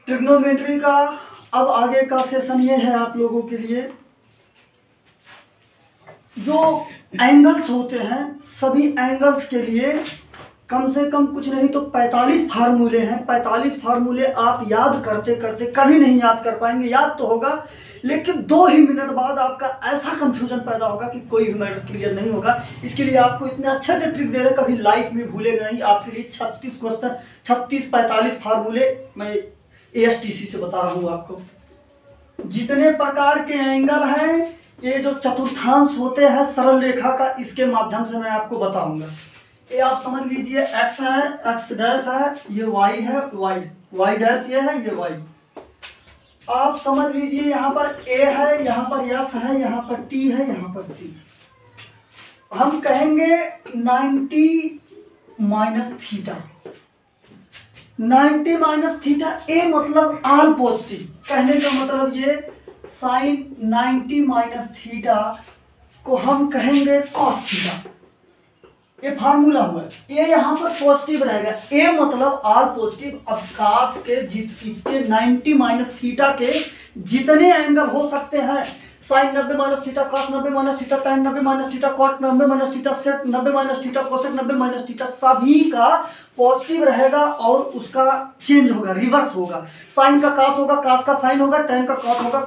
Trigonometry का अब आगे का सेशन ये है आप लोगों के लिए, जो एंगल्स होते हैं सभी एंगल्स के लिए कम से कम कुछ नहीं तो 45 फार्मूले हैं। 45 फार्मूले आप याद करते करते कभी नहीं याद कर पाएंगे। याद तो होगा लेकिन 2 ही मिनट बाद आपका ऐसा कंफ्यूजन पैदा होगा कि कोई भी मैटर क्लियर नहीं होगा। इसके लिए आपको इतने अच्छे से ट्रिक दे रहे कभी लाइफ में भूलेगा नहीं। आपके लिए 36 क्वेश्चन 36-45 फार्मूले मैं ASTC से बता रहा हूँ आपको। जितने प्रकार के एंगल हैं, ये जो चतुर्थांश होते हैं सरल रेखा का, इसके माध्यम से मैं आपको बताऊंगा। ये आप समझ लीजिए x है, x डैश है, ये y है, y डैश ये है, ये y। आप समझ लीजिए यहाँ पर a है, यहाँ पर s है, यहाँ पर t है, यहाँ पर c। हम कहेंगे 90 minus theta. 90 minus theta, a मतलब ऑल पॉजिटिव। कहने का मतलब ये साइन 90 माइनस थीटा को हम कहेंगे कॉस थीटा। ये फार्मूला हुआ, ये यहाँ पर पॉजिटिव रहेगा। ए मतलब आर पॉजिटिव। अब कास के इसके 90 माइनस थीटा के जितने एंगल हो सकते हैं, sine 90 minus theta, cos 90 minus theta, tan 90 minus theta, cot 90 minus theta, sec 90 minus theta, cosec 90 minus theta, सभी का पॉजिटिव रहेगा और उसका चेंज होगा, रिवर्स होगा। साइन का कास होगा, कास का साइन होगा, tan का कॉट होगा,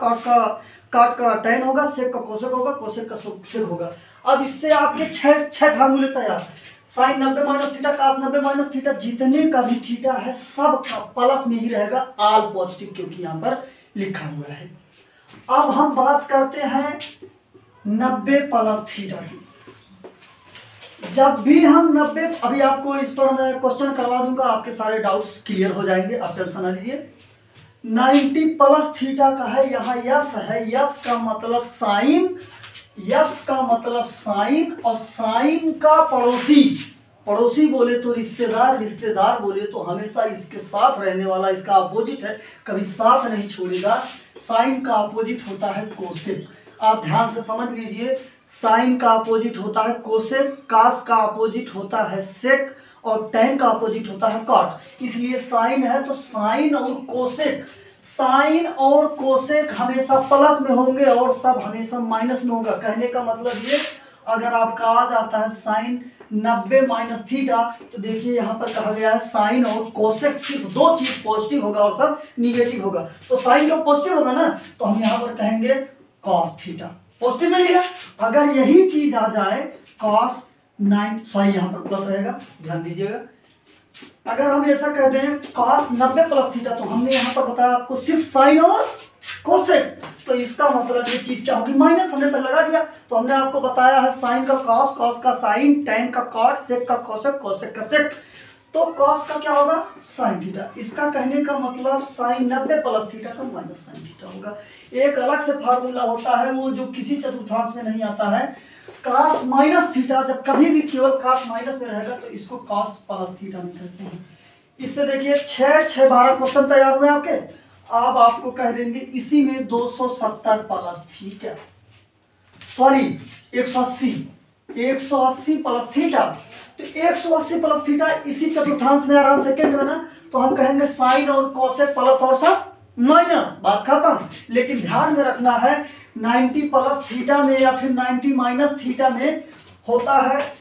कॉट का tan होगा, सेक का कोसेक होगा, कोसेक का सेक होगा। अब इससे आपके छह फार्मूले तैयार। साइन 90 माइनस थीटा, कास 90 माइनस थीटा, जितने का भी थीटा है सब का प्लस में ही रहेगा, ऑल पॉजिटिव, क्योंकि यहाँ पर लिखा हुआ है। अब हम बात करते हैं 90 प्लस थीटा की। जब भी हम 90, अभी आपको इस पर मैं क्वेश्चन करवा दूंगा, आपके सारे डाउट्स क्लियर हो जाएंगे, आप टेंशन ना लीजिए। 90 प्लस थीटा का है, यहाँ यस है, यस का मतलब साइन, यस का मतलब साइन, और साइन का पड़ोसी, पड़ोसी बोले तो रिश्तेदार, रिश्तेदार बोले तो हमेशा इसके साथ रहने वाला, इसका अपोजिट है, कभी साथ नहीं छोड़ेगा। साइन का अपोजिट होता है कोसेक। आप ध्यान से समझ लीजिए, साइन का अपोजिट होता है कोसेक, कास का अपोजिट होता है सेक, और tan का अपोजिट होता है कॉट। इसलिए साइन है तो साइन और कोसेक, साइन और कोसेक हमेशा प्लस में होंगे और सब हमेशा माइनस में होगा। कहने का मतलब ये, अगर आपका आ जाता है साइन 90 माइनस थीटा, तो देखिए यहाँ पर कहा गया है साइन और कोसेक सिर्फ 2 चीज पॉजिटिव होगा और सब निगेटिव होगा। तो साइन का पॉजिटिव होगा ना, तो हम यहाँ पर कहेंगे कॉस थीटा, पॉजिटिव में लिया। अगर यही चीज आ जाए कॉस 9, सॉरी यहाँ पर प्लस रहेगा, ध्यान दीजिएगा। अगर हम ऐसा कह दें cos 90 प्लस थीटा, तो हमने यहाँ पर बताया आपको सिर्फ साइन और कोसेक, तो इसका मतलब ये चीज क्या होगी, माइनस। हमने पर लगा दिया, तो हमने आपको बताया है साइन का कॉस, कॉस का साइन, tan का कॉट, सेक का कोसेक, कोसेक का सेक, तो कॉस का क्या होगा, साइन थीटा। इसका कहने का मतलब साइन 90 प्लस थीटा का माइनस साइन थीटा होगा। एक अलग से फार्मूला होता है, वो जो किसी चतुर्थांश में नहीं आता है, कास माइनस थीटा। जब कभी भी केवल कास माइनस में रहेगा तो इसको कास प्लस थीटा में कहते हैं। इससे देखिए 12 क्वेश्चन तैयार हुए आपके। अब आपको कह देंगे इसी में 270 plus theta, sorry 180 plus theta. तो 180 प्लस थीटा इसी चतुर्थांश में आ रहा सेकंड में ना, तो हम कहेंगे साइन और कोसेक प्लस और सब माइनस, बात खत्म। लेकिन ध्यान में रखना है 90 प्लस थीटा में या फिर 90 माइनस थीटा में होता है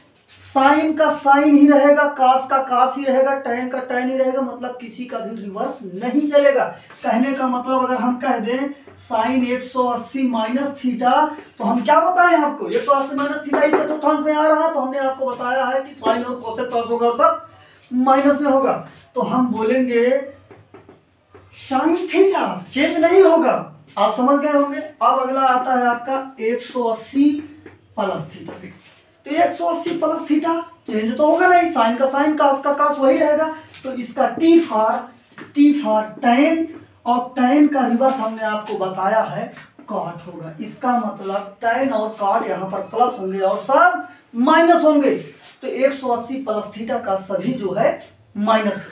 साइन का साइन ही रहेगा, कास का कास ही रहेगा, tan का tan ही रहेगा, मतलब किसी का भी रिवर्स नहीं चलेगा। कहने का मतलब अगर हम कह दें साइन 180 माइनस थीटा, तो हम क्या बताएं आपको, 180 माइनस थीटा इस चतुर्थांश में आ रहा, तो हमने आपको बताया है कि साइन और कोसेक प्लस होगा और सब माइनस में होगा। तो हम बोलेंगे साइन थीटा चेंज नहीं होगा, आप समझ गए होंगे। अब अगला आता है आपका 180 प्लस थीटा। तो 180 प्लस थीटा चेंज तो होगा नहीं, साइन का साइन, कास का कास वही रहेगा। तो इसका टी फॉर tan, और tan का रिवर्स हमने आपको बताया है कॉट होगा। इसका मतलब tan और कॉट यहाँ पर प्लस होंगे और सब माइनस होंगे। तो 180 प्लस थीटा का सभी जो है माइनस,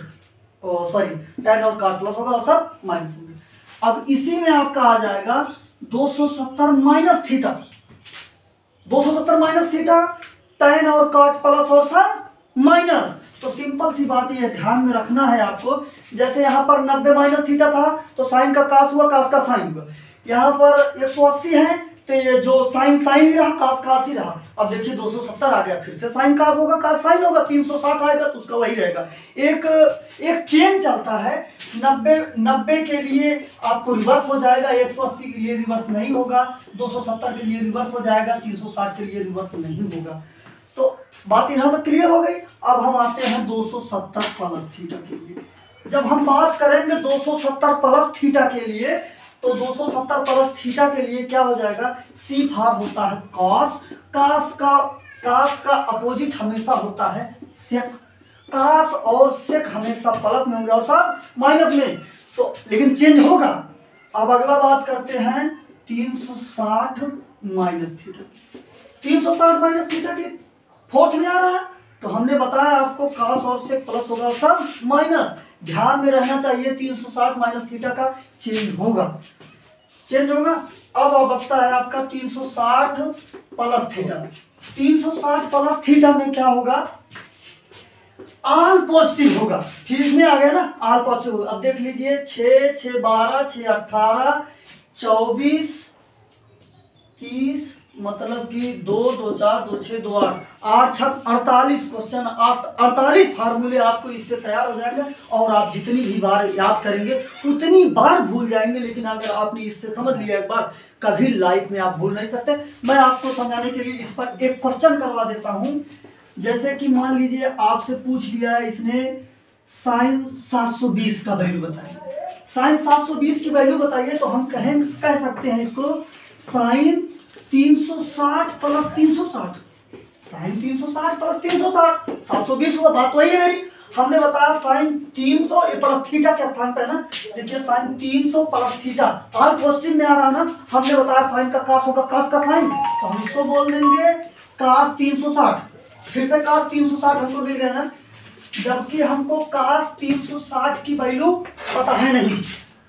सॉरी tan और कॉट प्लस होगा और सब माइनस होंगे। अब इसी में आपका आ जाएगा 270 minus theta, 270 minus theta, tan और कॉट प्लस और सब माइनस। तो सिंपल सी बात ये ध्यान में रखना है आपको, जैसे यहाँ पर 90 माइनस थीटा था तो साइन का कास हुआ, कास का साइन हुआ। यहाँ पर 180 है तो ये जो साइन साइन ही रहा, कास कास ही रहा। अब देखिए 270 आ गया, फिर से साइन कास होगा, कास साइन होगा, 360 आएगा तो उसका वही रहेगा। एक चेन चलता है। 90 के लिए आपको रिवर्स हो जाएगा, 180 के लिए रिवर्स नहीं होगा, 270 के लिए रिवर्स हो जाएगा, 360 के लिए रिवर्स नहीं होगा। तो बात यहाँ तक क्लियर हो गई। अब हम आते हैं 270 प्लस थीटा के लिए। जब हम बात करेंगे 270 प्लस थीटा के लिए, तो 270 प्लस थीटा के लिए क्या हो जाएगा, सी फार होता है कॉस। कास का अपोजिट हमेशा होता है सेक। कास और सेक हमेशा प्लस में होंगे और सब माइनस में, तो लेकिन चेंज होगा। अब अगला बात करते हैं 360 माइनस थीटा। 360 माइनस थीटा की फोर्थ में आ रहा है, तो हमने बताया आपको कास और सेक प्लस होगा और सब माइनस। ध्यान में रहना चाहिए 360 माइनस थीटा का चेंज होगा। अब बचता है आपका 360 प्लस थीटा। 360 प्लस थीटा में क्या होगा, आल पॉजिटिव होगा। फिर इसमें आ गया ना आल पॉजिटिव होगा। अब देख लीजिए 6 6 12 6 18 24 30, मतलब कि 2 2 4 2 6 2 8 8 6 48 क्वेश्चन, 48 फार्मूले आपको इससे तैयार हो जाएंगे। और आप जितनी भी बार याद करेंगे उतनी बार भूल जाएंगे, लेकिन अगर आपने इससे समझ लिया एक बार, कभी लाइफ में आप भूल नहीं सकते। मैं आपको समझाने के लिए इस पर एक क्वेश्चन करवा देता हूँ। जैसे कि मान लीजिए आपसे पूछ लिया है इसने साइन 720 का वैल्यू बताइए। साइन 720 की वैल्यू बताइए, तो हम कह सकते हैं इसको साइन 360 प्लस 360। साइन 360 प्लस 360 720 हुआ। बात वही है मेरी। हमने बताया साइन 300 प्लस थीटा के स्थान पे है ना। देखिए साइन 300 प्लस थीटा आल पॉजिटिव में आ रहा है ना। हमने बताया साइन का कास होगा, कास का साइन, तो हम इसको बोल देंगे कास 360। फिर से कास 360 हमको मिल गया ना, जबकि हमको कास 360 की वैल्यू पता है नहीं।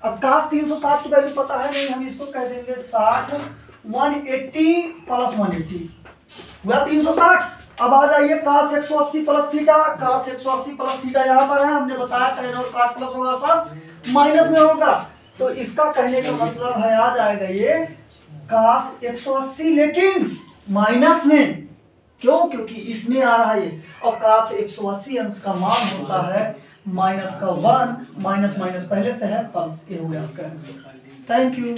अब कास 360 की वैल्यू पता है नहीं, हम इसको कह देंगे 60 180 प्लस 180 हुआ 360। अब आ जाइए कास 180 प्लस थीटा। कास 180 प्लस थीटा यहाँ पर है, हमने बताया टेन और काट प्लस होगा सब माइनस में होगा। तो इसका कहने का मतलब है आ जाएगा ये कास 180 लेकिन माइनस में। क्यों? क्योंकि इसमें आ रहा है ये, और कास 180 अंश का मान होता है माइनस का 1, माइनस माइनस पहले से है प्लस, ये हो गया आपका आंसर। Thank you.